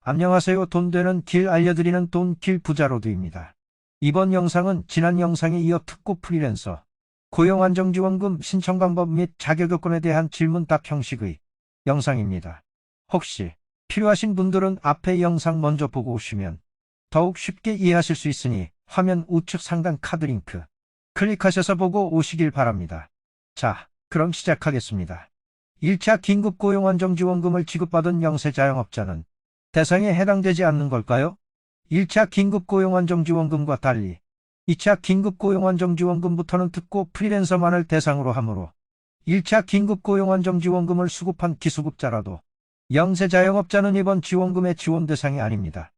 안녕하세요. 돈 되는 길 알려드리는 돈길 부자로드입니다. 이번 영상은 지난 영상에 이어 특고 프리랜서 고용안정지원금 신청 방법 및 자격 요건에 대한 질문답 형식의 영상입니다. 혹시 필요하신 분들은 앞의 영상 먼저 보고 오시면 더욱 쉽게 이해하실 수 있으니 화면 우측 상단 카드 링크 클릭하셔서 보고 오시길 바랍니다. 자, 그럼 시작하겠습니다. 1차 긴급고용안정지원금을 지급받은 영세자영업자는 대상에 해당되지 않는 걸까요? 1차 긴급고용안정지원금과 달리 2차 긴급고용안정지원금부터는 특고 프리랜서만을 대상으로 하므로 1차 긴급고용안정지원금을 수급한 기수급자라도 영세자영업자는 이번 지원금의 지원 대상이 아닙니다.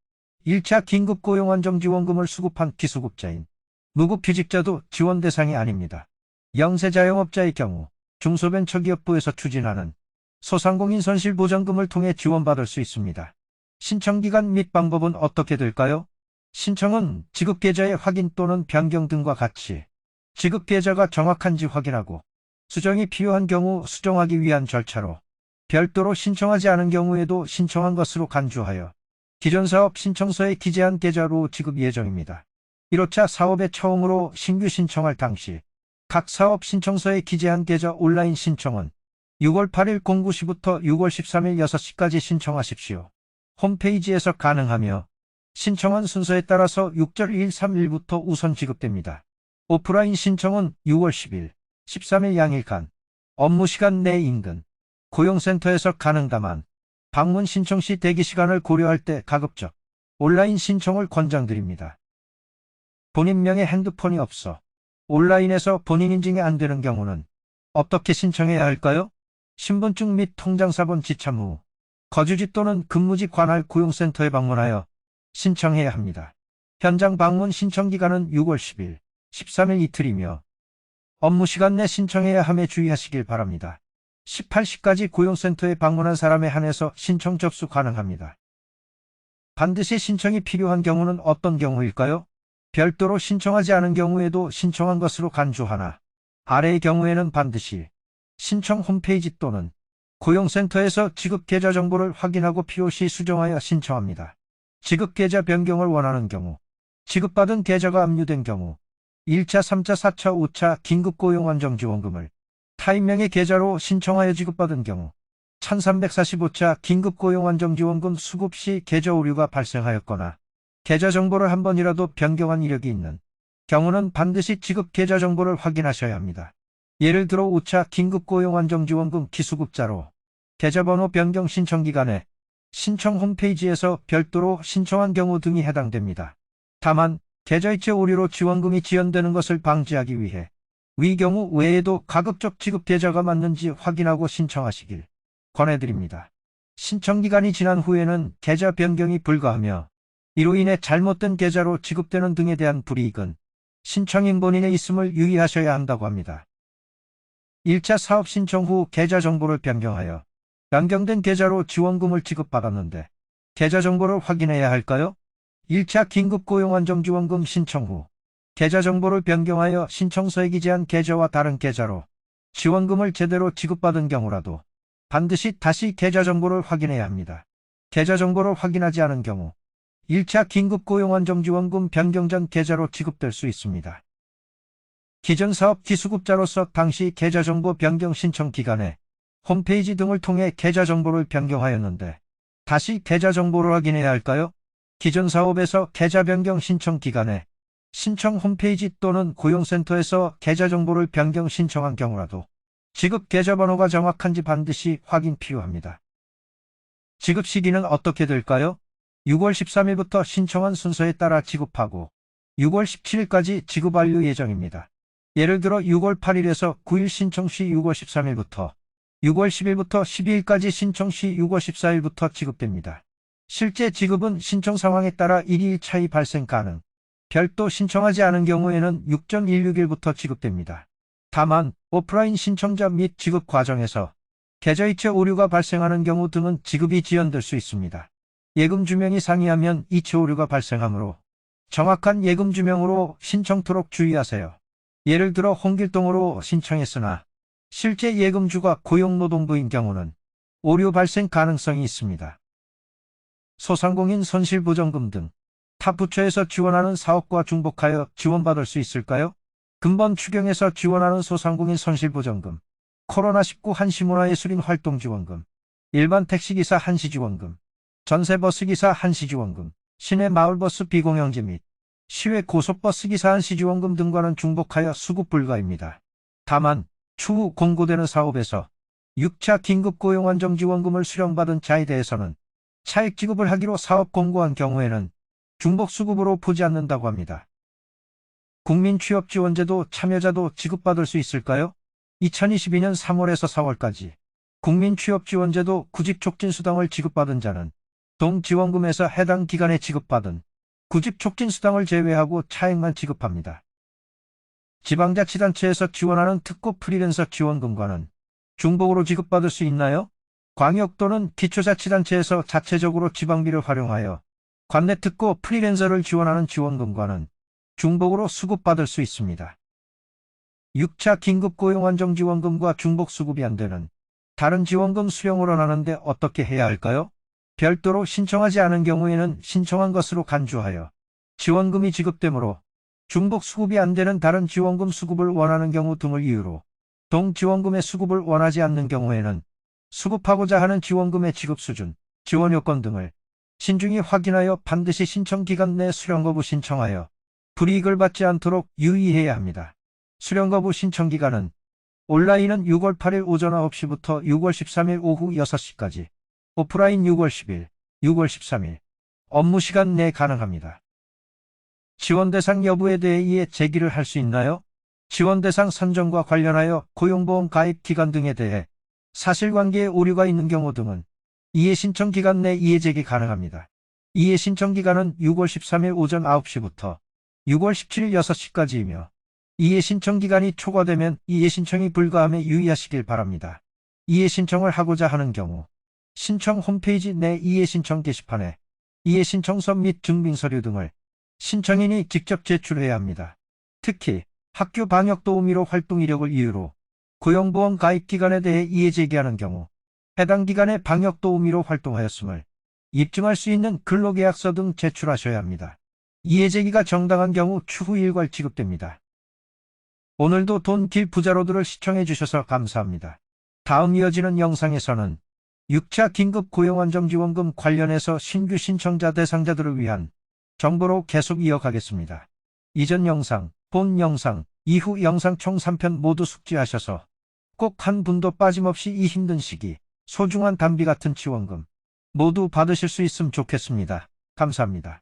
1차 긴급고용안정지원금을 수급한 기수급자인 무급휴직자도 지원 대상이 아닙니다. 영세자영업자의 경우 중소벤처기업부에서 추진하는 소상공인 손실보전금을 통해 지원받을 수 있습니다. 신청기간 및 방법은 어떻게 될까요? 신청은 지급계좌의 확인 또는 변경 등과 같이 지급계좌가 정확한지 확인하고 수정이 필요한 경우 수정하기 위한 절차로 별도로 신청하지 않은 경우에도 신청한 것으로 간주하여 기존 사업 신청서에 기재한 계좌로 지급 예정입니다. 1호차 사업에 처음으로 신규 신청할 당시 각 사업 신청서에 기재한 계좌 온라인 신청은 6월 8일 09시부터 6월 13일 6시까지 신청하십시오. 홈페이지에서 가능하며 신청한 순서에 따라서 6절 131부터 우선 지급됩니다. 오프라인 신청은 6월 10일, 13일 양일간 업무시간 내 인근 고용센터에서 가능 다만 방문 신청 시 대기시간을 고려할 때 가급적 온라인 신청을 권장드립니다. 본인 명의 핸드폰이 없어 온라인에서 본인 인증이 안 되는 경우는 어떻게 신청해야 할까요? 신분증 및 통장사본 지참 후 거주지 또는 근무지 관할 고용센터에 방문하여 신청해야 합니다. 현장 방문 신청기간은 6월 10일, 13일 이틀이며 업무시간 내 신청해야 함에 주의하시길 바랍니다. 18시까지 고용센터에 방문한 사람에 한해서 신청 접수 가능합니다. 반드시 신청이 필요한 경우는 어떤 경우일까요? 별도로 신청하지 않은 경우에도 신청한 것으로 간주하나 아래의 경우에는 반드시 신청 홈페이지 또는 고용센터에서 지급계좌 정보를 확인하고 필요시 수정하여 신청합니다. 지급계좌 변경을 원하는 경우, 지급받은 계좌가 압류된 경우, 1차, 3차, 4차, 5차 긴급고용안정지원금을 타인명의 계좌로 신청하여 지급받은 경우, 1345차 긴급고용안정지원금 수급 시 계좌 오류가 발생하였거나 계좌 정보를 한 번이라도 변경한 이력이 있는 경우는 반드시 지급계좌 정보를 확인하셔야 합니다. 예를 들어 5차 긴급고용안정지원금 기수급자로 계좌번호 변경 신청 기간에 신청 홈페이지에서 별도로 신청한 경우 등이 해당됩니다. 다만 계좌이체 오류로 지원금이 지연되는 것을 방지하기 위해 위 경우 외에도 가급적 지급계좌가 맞는지 확인하고 신청하시길 권해드립니다. 신청 기간이 지난 후에는 계좌 변경이 불가하며 이로 인해 잘못된 계좌로 지급되는 등에 대한 불이익은 신청인 본인에 있음을 유의하셔야 한다고 합니다. 1차 사업 신청 후 계좌 정보를 변경하여 변경된 계좌로 지원금을 지급받았는데 계좌 정보를 확인해야 할까요? 1차 긴급고용안정지원금 신청 후 계좌 정보를 변경하여 신청서에 기재한 계좌와 다른 계좌로 지원금을 제대로 지급받은 경우라도 반드시 다시 계좌 정보를 확인해야 합니다. 계좌 정보를 확인하지 않은 경우 1차 긴급고용안정지원금 변경 전 계좌로 지급될 수 있습니다. 기존 사업 기수급자로서 당시 계좌정보 변경 신청 기간에 홈페이지 등을 통해 계좌정보를 변경하였는데 다시 계좌정보를 확인해야 할까요? 기존 사업에서 계좌 변경 신청 기간에 신청 홈페이지 또는 고용센터에서 계좌정보를 변경 신청한 경우라도 지급 계좌번호가 정확한지 반드시 확인 필요합니다. 지급 시기는 어떻게 될까요? 6월 13일부터 신청한 순서에 따라 지급하고 6월 17일까지 지급 완료 예정입니다. 예를 들어 6월 8일에서 9일 신청 시 6월 13일부터 6월 10일부터 12일까지 신청 시 6월 14일부터 지급됩니다. 실제 지급은 신청 상황에 따라 1일 차이 발생 가능. 별도 신청하지 않은 경우에는 6.16일부터 지급됩니다. 다만 오프라인 신청자 및 지급 과정에서 계좌이체 오류가 발생하는 경우 등은 지급이 지연될 수 있습니다. 예금 주명이 상이하면 이체 오류가 발생하므로 정확한 예금 주명으로 신청토록 주의하세요. 예를 들어 홍길동으로 신청했으나 실제 예금주가 고용노동부인 경우는 오류 발생 가능성이 있습니다. 소상공인 손실보전금 등 타 부처에서 지원하는 사업과 중복하여 지원받을 수 있을까요? 근본 추경에서 지원하는 소상공인 손실보전금, 코로나19 한시문화예술인 활동지원금, 일반 택시기사 한시지원금, 전세버스기사 한시지원금, 시내 마을버스 비공영제 및 시외 고속버스기사 한시지원금 등과는 중복하여 수급 불가입니다. 다만 추후 공고되는 사업에서 6차 긴급고용안정지원금을 수령받은 자에 대해서는 차액 지급을 하기로 사업 공고한 경우에는 중복수급으로 보지 않는다고 합니다. 국민취업지원제도 참여자도 지급받을 수 있을까요? 2022년 3월에서 4월까지 국민취업지원제도 구직촉진수당을 지급받은 자는 동지원금에서 해당 기간에 지급받은 구직촉진수당을 제외하고 차액만 지급합니다. 지방자치단체에서 지원하는 특고 프리랜서 지원금과는 중복으로 지급받을 수 있나요? 광역 또는 기초자치단체에서 자체적으로 지방비를 활용하여 관내 특고 프리랜서를 지원하는 지원금과는 중복으로 수급받을 수 있습니다. 6차 긴급고용안정지원금과 중복 수급이 안 되는 다른 지원금 수령을 원하는데 어떻게 해야 할까요? 별도로 신청하지 않은 경우에는 신청한 것으로 간주하여 지원금이 지급되므로 중복 수급이 안 되는 다른 지원금 수급을 원하는 경우 등을 이유로 동지원금의 수급을 원하지 않는 경우에는 수급하고자 하는 지원금의 지급 수준, 지원 요건 등을 신중히 확인하여 반드시 신청 기간 내 수령 거부 신청하여 불이익을 받지 않도록 유의해야 합니다. 수령 거부 신청 기간은 온라인은 6월 8일 오전 9시부터 6월 13일 오후 6시까지, 오프라인 6월 10일, 6월 13일, 업무시간 내 가능합니다. 지원 대상 여부에 대해 이해 제기를 할 수 있나요? 지원 대상 선정과 관련하여 고용보험 가입 기간 등에 대해 사실관계에 오류가 있는 경우 등은 이해 신청 기간 내 이해 제기 가능합니다. 이해 신청 기간은 6월 13일 오전 9시부터 6월 17일 6시까지이며 이해 신청 기간이 초과되면 이해 신청이 불가함에 유의하시길 바랍니다. 이해 신청을 하고자 하는 경우 신청 홈페이지 내 이해 신청 게시판에 이해 신청서 및 증빙서류 등을 신청인이 직접 제출해야 합니다. 특히 학교 방역 도우미로 활동 이력을 이유로 고용보험 가입 기간에 대해 이해 제기하는 경우 해당 기간에 방역 도우미로 활동하였음을 입증할 수 있는 근로계약서 등 제출하셔야 합니다. 이해 제기가 정당한 경우 추후 일괄 지급됩니다. 오늘도 돈 길 부자로드를 시청해 주셔서 감사합니다. 다음 이어지는 영상에서는 6차 긴급 고용안정지원금 관련해서 신규 신청자 대상자들을 위한 정보로 계속 이어가겠습니다. 이전 영상, 본 영상, 이후 영상 총 3편 모두 숙지하셔서 꼭 한 분도 빠짐없이 이 힘든 시기 소중한 단비 같은 지원금 모두 받으실 수 있으면 좋겠습니다. 감사합니다.